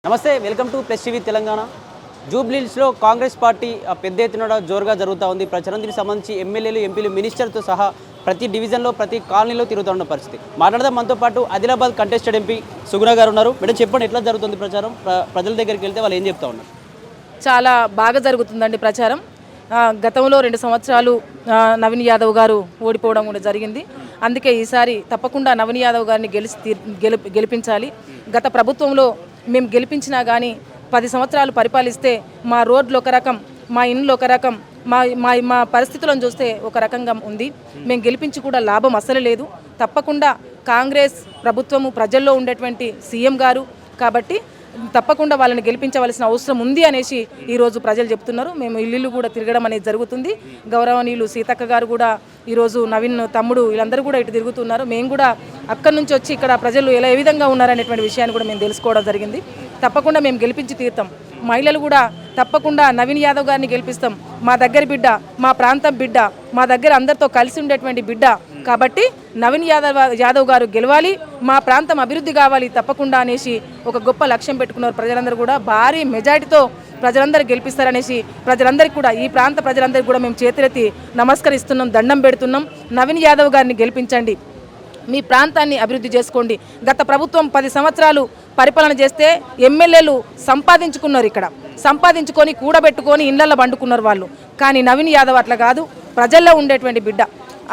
నమస్తే, welcome to plus TV Telangana. జూబ్లీహిల్స్లో Congress party పెద్ద ఎత్తున జోరుగా జరుగుతూ ఉంది ప్రచారం. దీనికి సంబంధించి ఎమ్మెల్యేలు, ఎంపీలు, మినిస్టర్తో సహా ప్రతి డివిజన్లో, ప్రతి కాలనీలో తిరుగుతున్న పరిస్థితి. మాట్లాడదాం మనతో పాటు ఆదిలాబాద్ కంటెస్టెడ్ ఎంపీ సుగుణ గారు ఉన్నారు. మేడం చెప్పండి, ఎట్లా జరుగుతుంది ప్రచారం? ప్రజల దగ్గరికి వెళ్తే వాళ్ళు ఏం చెప్తా ఉన్నారు? చాలా బాగా జరుగుతుందండి ప్రచారం. గతంలో 2 సంవత్సరాలు నవీన్ యాదవ్ గారు ఓడిపోవడం కూడా జరిగింది. అందుకే ఈసారి తప్పకుండా నవీన్ యాదవ్ గారిని గెలిపించాలి. గత ప్రభుత్వంలో మేము గెలిపించినా కానీ 10 సంవత్సరాలు పరిపాలిస్తే మా రోడ్లు ఒక రకం, మా ఇండ్లు ఒక రకం, మా పరిస్థితులను చూస్తే ఒక రకంగా ఉంది. మేము గెలిపించి కూడా లాభం అసలు లేదు. తప్పకుండా కాంగ్రెస్ ప్రభుత్వము ప్రజల్లో ఉండేటువంటి సీఎం గారు కాబట్టి తప్పకుండా వాళ్ళని గెలిపించవలసిన అవసరం ఉంది అనేసి ఈరోజు ప్రజలు చెప్తున్నారు. మేము ఇల్లు కూడా తిరగడం అనేది జరుగుతుంది. గౌరవనీయులు సీతక్క గారు కూడా ఈరోజు నవీన్ తమ్ముడు వీళ్ళందరూ కూడా ఇటు తిరుగుతున్నారు. మేము కూడా అక్కడి నుంచి వచ్చి ఇక్కడ ప్రజలు ఏ విధంగా ఉన్నారనేటువంటి విషయాన్ని కూడా మేము తెలుసుకోవడం జరిగింది. తప్పకుండా మేము గెలిపించి తీరుతాం. మహిళలు కూడా తప్పకుండా నవీన్ యాదవ్ గారిని గెలిపిస్తాం. మా దగ్గర బిడ్డ, మా ప్రాంతం బిడ్డ, మా దగ్గర అందరితో కలిసి ఉండేటువంటి బిడ్డ కాబట్టి నవీన్ యాదవ్ గారు గెలవాలి, మా ప్రాంతం అభివృద్ధి కావాలి తప్పకుండా అనేసి ఒక గొప్ప లక్ష్యం పెట్టుకున్నారు. ప్రజలందరూ కూడా భారీ మెజారిటీతో ప్రజలందరూ గెలిపిస్తారనేసి ప్రజలందరికీ కూడా, ఈ ప్రాంత ప్రజలందరికీ కూడా మేము చేతులెత్తి నమస్కరిస్తున్నాం, దండం పెడుతున్నాం. నవీన్ యాదవ్ గారిని గెలిపించండి, మీ ప్రాంతాన్ని అభివృద్ధి చేసుకోండి. గత ప్రభుత్వం 10 సంవత్సరాలు పరిపాలన చేస్తే ఎమ్మెల్యేలు సంపాదించుకున్నారు, ఇక్కడ సంపాదించుకొని కూడబెట్టుకొని ఇళ్లలో పండుకున్నారు వాళ్ళు. కానీ నవీన్ యాదవ్ అట్లా కాదు, ప్రజల్లో ఉండేటువంటి బిడ్డ.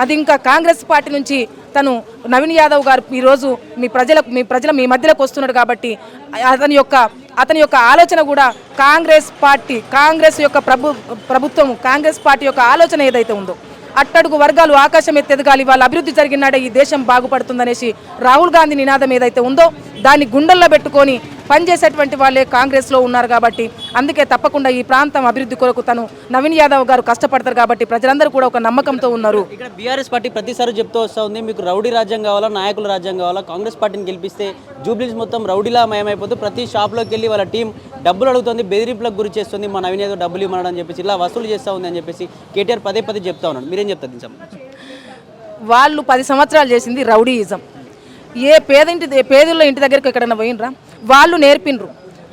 అది ఇంకా కాంగ్రెస్ పార్టీ నుంచి తను నవీన్ యాదవ్ గారు ఈరోజు మీ మధ్యలోకి వస్తున్నాడు కాబట్టి అతని యొక్క ఆలోచన కూడా కాంగ్రెస్ యొక్క ప్రభుత్వం, కాంగ్రెస్ పార్టీ యొక్క ఆలోచన ఏదైతే ఉందో అట్టడుగు వర్గాలు ఆకాశం ఎత్తెదగాలి, వాళ్ళ అభివృద్ధి జరిగినాడే ఈ దేశం బాగుపడుతుందనేసి రాహుల్ గాంధీ నినాదం ఏదైతే ఉందో దాన్ని గుండెల్లో పెట్టుకొని పనిచేసేటువంటి వాళ్ళే కాంగ్రెస్లో ఉన్నారు కాబట్టి అందుకే తప్పకుండా ఈ ప్రాంతం అభివృద్ధి కొరకు తను నవీన్ యాదవ్ గారు కష్టపడతారు కాబట్టి ప్రజలందరూ కూడా ఒక నమ్మకంతో ఉన్నారు. ఇక్కడ బీఆర్ఎస్ పార్టీ ప్రతిసారి చెప్తూ వస్తూ ఉంది, మీకు రౌడీ రాజ్యం కావాలా, నాయకుల రాజ్యం కావాలా, కాంగ్రెస్ పార్టీని గెలిపిస్తే జూబ్లీహిల్స్ మొత్తం రౌడీలా మయమైపోతుంది, ప్రతి షాప్లోకి వెళ్ళి వాళ్ళ టీం డబ్బులు అడుగుతుంది, బెదిరింపులకు గురి చేస్తుంది, మా నవీన్ యాదవ్ డబ్బులు ఇవ్వమని చెప్పేసి ఇలా వసూలు చేస్తూ ఉంది అని చెప్పేసి కేటీఆర్ పదే చెప్తా ఉన్నాడు. మీరేం చెప్తారు దీనికి సంబంధించి? వాళ్ళు 10 సంవత్సరాలు చేసింది రౌడీయిజం. ఏ పేదల్లో ఇంటి దగ్గరకు ఎక్కడైనా పోయినరా? వాళ్ళు నేర్పినరు.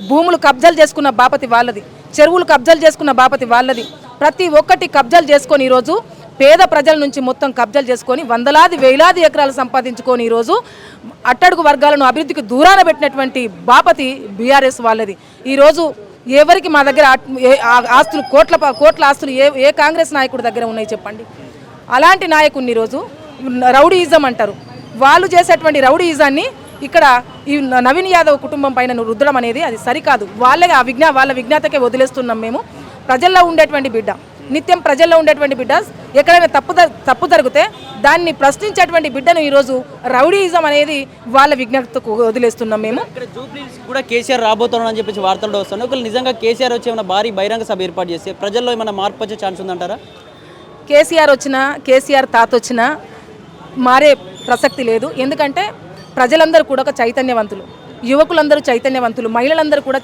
భూములు కబ్జాలు చేసుకున్న బాపతి వాళ్ళది, చెరువులు కబ్జాలు చేసుకున్న బాపతి వాళ్ళది. ప్రతి ఒక్కటి కబ్జాలు చేసుకొని ఈరోజు పేద ప్రజల నుంచి మొత్తం కబ్జాలు చేసుకొని వేలాది ఎకరాలు సంపాదించుకొని ఈరోజు అట్టడుగు వర్గాలను అభివృద్ధికి దూరాన పెట్టినటువంటి బాపతి బీఆర్ఎస్ వాళ్ళది. ఈరోజు ఎవరికి మా దగ్గర ఆస్తులు కోట్ల ఆస్తులు ఏ కాంగ్రెస్ నాయకుడి దగ్గర ఉన్నాయి చెప్పండి? అలాంటి నాయకుడిని ఈరోజు రౌడీయిజం అంటారు. వాళ్ళు చేసేటువంటి రౌడీయిజాన్ని ఇక్కడ ఈ నవీన్ యాదవ్ కుటుంబం పైన రుద్దడం అనేది అది సరికాదు. వాళ్ళ విజ్ఞాతకే వదిలేస్తున్నాం మేము. ప్రజల్లో ఉండేటువంటి బిడ్డ, నిత్యం ప్రజల్లో ఉండేటువంటి బిడ్డ ఎక్కడైనా తప్పు జరిగితే దాన్ని ప్రశ్నించేటువంటి బిడ్డను ఈరోజు రౌడీయిజం అనేది వాళ్ళ విజ్ఞతకు వదిలేస్తున్నాం మేము. ఇక్కడ జూబ్లీహిల్స్ కూడా కేసీఆర్ రాబోతున్నాడని చెప్పేసి వార్తలు వస్తున్నాయి. ఒకవేళ నిజంగా కేసీఆర్ వచ్చి ఏమైనా భారీ బహిరంగ సభ ఏర్పాటు చేస్తే ప్రజల్లో ఏమైనా మార్పు వచ్చే ఛాన్స్ ఉందంటారా? కేసీఆర్ తాత వచ్చినా మారే ప్రసక్తి లేదు. ఎందుకంటే ప్రజలందరూ కూడా ఒక చైతన్యవంతులు, యువకులందరూ చైతన్యవంతులు, మహిళలందరూ కూడా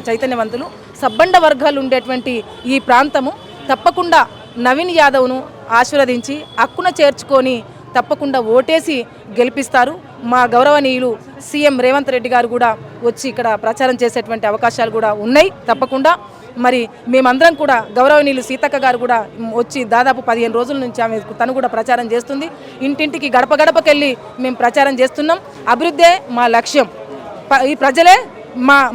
చైతన్యవంతులు. సబ్బండ వర్గాలు ఉండేటువంటి ఈ ప్రాంతము తప్పకుండా నవీన్ యాదవ్ను ఆశీర్వదించి హక్కున చేర్చుకొని తప్పకుండా ఓటేసి గెలిపిస్తారు. మా గౌరవనీయులు సీఎం రేవంత్ రెడ్డి గారు కూడా వచ్చి ఇక్కడ ప్రచారం చేసేటువంటి అవకాశాలు కూడా ఉన్నాయి తప్పకుండా. మరి మేమందరం కూడా గౌరవనీయులు సీతక్క గారు కూడా వచ్చి దాదాపు 15 రోజుల నుంచి తను కూడా ప్రచారం చేస్తుంది. ఇంటింటికి గడపకెళ్ళి మేము ప్రచారం చేస్తున్నాం. అభివృద్ధే మా లక్ష్యం, ఈ ప్రజలే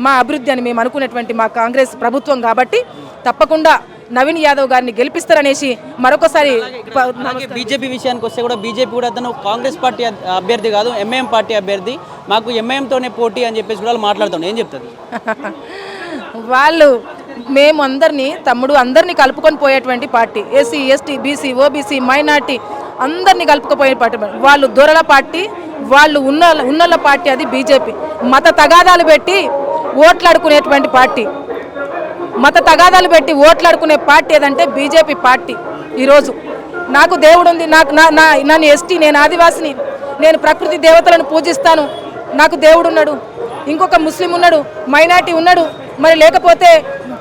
మా అభివృద్ధి అని మేము అనుకునేటువంటి మా కాంగ్రెస్ ప్రభుత్వం కాబట్టి తప్పకుండా నవీన్ యాదవ్ గారిని గెలిపిస్తారనేసి మరొకసారి. బీజేపీ విషయానికి వస్తే కూడా బీజేపీ కూడా అతను కాంగ్రెస్ పార్టీ అభ్యర్థి కాదు, ఎంఐఎం పార్టీ అభ్యర్థి, మాకు ఎంఐఎంతోనే పోటీ అని చెప్పేసి కూడా మాట్లాడుతాం. ఏం చెప్తారు వాళ్ళు? మేము అందరినీ కలుపుకొని పోయేటువంటి party. SC, ST, BC, OBC, minority అందరినీ కలుపుకుపోయే పార్టీ. వాళ్ళు దొరల పార్టీ, వాళ్ళు ఉన్నోళ్ళ పార్టీ అది బీజేపీ. మత తగాదాలు పెట్టి ఓట్లాడుకునేటువంటి పార్టీ, ఓట్లాడుకునే పార్టీ ఏదంటే బీజేపీ పార్టీ. ఈరోజు నాకు దేవుడు ఉంది, నన్ను ఎస్టీ, నేను ఆదివాసిని, నేను ప్రకృతి దేవతలను పూజిస్తాను, నాకు దేవుడు ఉన్నాడు, ఇంకొక ముస్లిం ఉన్నాడు, మైనార్టీ ఉన్నాడు, మరి లేకపోతే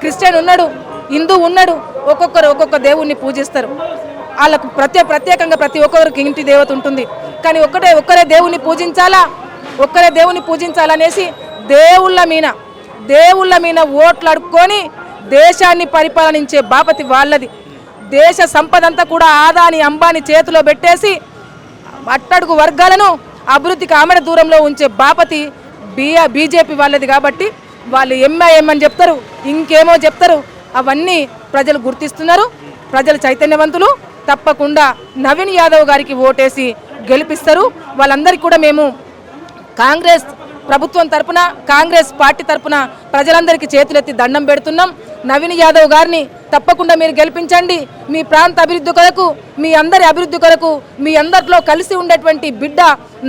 క్రిస్టియన్ ఉన్నాడు, హిందూ ఉన్నాడు. ఒక్కొక్క దేవుణ్ణి పూజిస్తారు. వాళ్ళకు ప్రత్యేకంగా ప్రతి ఒక్కరికి ఇంటి దేవత ఉంటుంది. కానీ ఒక్కరే దేవుణ్ణి పూజించాలనేసి దేవుళ్ళ మీద దేవుళ్ళ మీద ఓట్లు అడుక్కొని దేశాన్ని పరిపాలించే బాపతి వాళ్ళది. దేశ సంపద అంతా కూడా ఆదాని అంబానీ చేతిలో పెట్టేసి అట్టడుగు వర్గాలను అభివృద్ధికి ఆమెడ దూరంలో ఉంచే బాపతి బీజేపీ వాళ్ళది. కాబట్టి వాళ్ళు ఎంఐఎం అని చెప్తారు, ఇంకేమో చెప్తారు. అవన్నీ ప్రజలు గుర్తిస్తున్నారు. ప్రజలు చైతన్యవంతులు. తప్పకుండా నవీన్ యాదవ్ గారికి ఓటేసి గెలిపిస్తారు. వాళ్ళందరికీ కూడా మేము కాంగ్రెస్ ప్రభుత్వం తరపున, కాంగ్రెస్ పార్టీ తరపున ప్రజలందరికీ చేతులెత్తి దండం పెడుతున్నాం. నవీన్ యాదవ్ గారిని తప్పకుండా మీరు గెలిపించండి. మీ ప్రాంత అభివృద్ధి కొరకు, మీ అందరి అభివృద్ధి కొరకు, మీ అందరిలో కలిసి ఉండేటువంటి బిడ్డ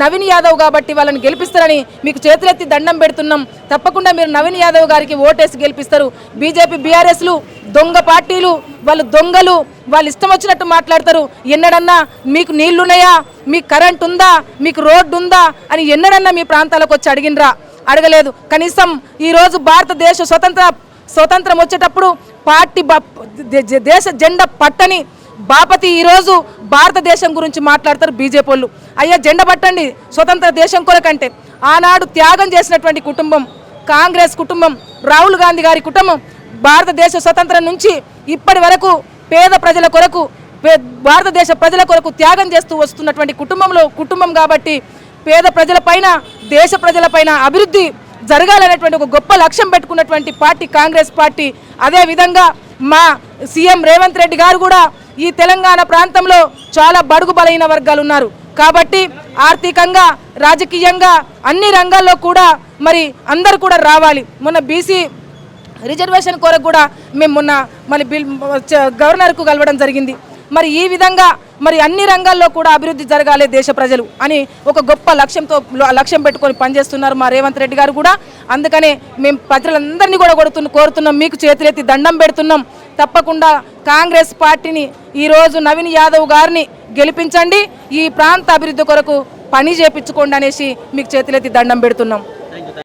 నవీన్ యాదవ్ కాబట్టి వాళ్ళని గెలిపిస్తారని మీకు చేతులెత్తి దండం పెడుతున్నాం. తప్పకుండా మీరు నవీన్ యాదవ్ గారికి ఓటేసి గెలిపిస్తారు. బీజేపీ బీఆర్ఎస్లు దొంగ పార్టీలు, వాళ్ళు దొంగలు, వాళ్ళు ఇష్టం వచ్చినట్టు మాట్లాడతారు. ఎన్నడన్నా మీకు నీళ్లున్నాయా, మీకు కరెంట్ ఉందా, మీకు రోడ్డు ఉందా అని ఎన్నడన్నా మీ ప్రాంతాలకు వచ్చి అడిగినరా? అడగలేదు. కనీసం ఈరోజు భారతదేశ స్వతంత్రం వచ్చేటప్పుడు పార్టీ దేశ జెండా పట్టని బాపతి ఈరోజు భారతదేశం గురించి మాట్లాడతారు బీజేపీ వాళ్ళు. అయ్యా జెండా పట్టండి స్వతంత్ర దేశం కొరకంటే. ఆనాడు త్యాగం చేసినటువంటి కుటుంబం కాంగ్రెస్ కుటుంబం, రాహుల్ గాంధీ గారి కుటుంబం. భారతదేశ స్వతంత్రం నుంచి ఇప్పటి వరకు పేద ప్రజల కొరకు, భారతదేశ ప్రజల కొరకు త్యాగం చేస్తూ వస్తున్నటువంటి కుటుంబం కాబట్టి పేద ప్రజలపైన, దేశ ప్రజలపైన అభివృద్ధి జరగాలనేటువంటి ఒక గొప్ప లక్ష్యం పెట్టుకున్నటువంటి పార్టీ కాంగ్రెస్ పార్టీ. అదేవిధంగా మా సీఎం రేవంత్ రెడ్డి గారు కూడా ఈ తెలంగాణ ప్రాంతంలో చాలా బడుగు బలైన వర్గాలు ఉన్నారు కాబట్టి ఆర్థికంగా, రాజకీయంగా అన్ని రంగాల్లో కూడా మరి అందరూ కూడా రావాలి. మొన్న బీసీ రిజర్వేషన్ కొరకు కూడా మేము మొన్న మరి గవర్నర్కు కలవడం జరిగింది. మరి ఈ విధంగా మరి అన్ని రంగాల్లో కూడా అభివృద్ధి జరగాలి దేశ ప్రజలు అని ఒక గొప్ప లక్ష్యం పెట్టుకొని పనిచేస్తున్నారు మా రేవంత్ రెడ్డి గారు కూడా. అందుకనే మేము ప్రజలందరినీ కూడా కోరుతున్నాం, మీకు చేతులెత్తి దండం పెడుతున్నాం. తప్పకుండా కాంగ్రెస్ పార్టీని ఈరోజు నవీన్ యాదవ్ గారిని గెలిపించండి, ఈ ప్రాంత అభివృద్ధి కొరకు పని చేపించుకోండి అనేసి మీకు చేతులెత్తి దండం పెడుతున్నాం.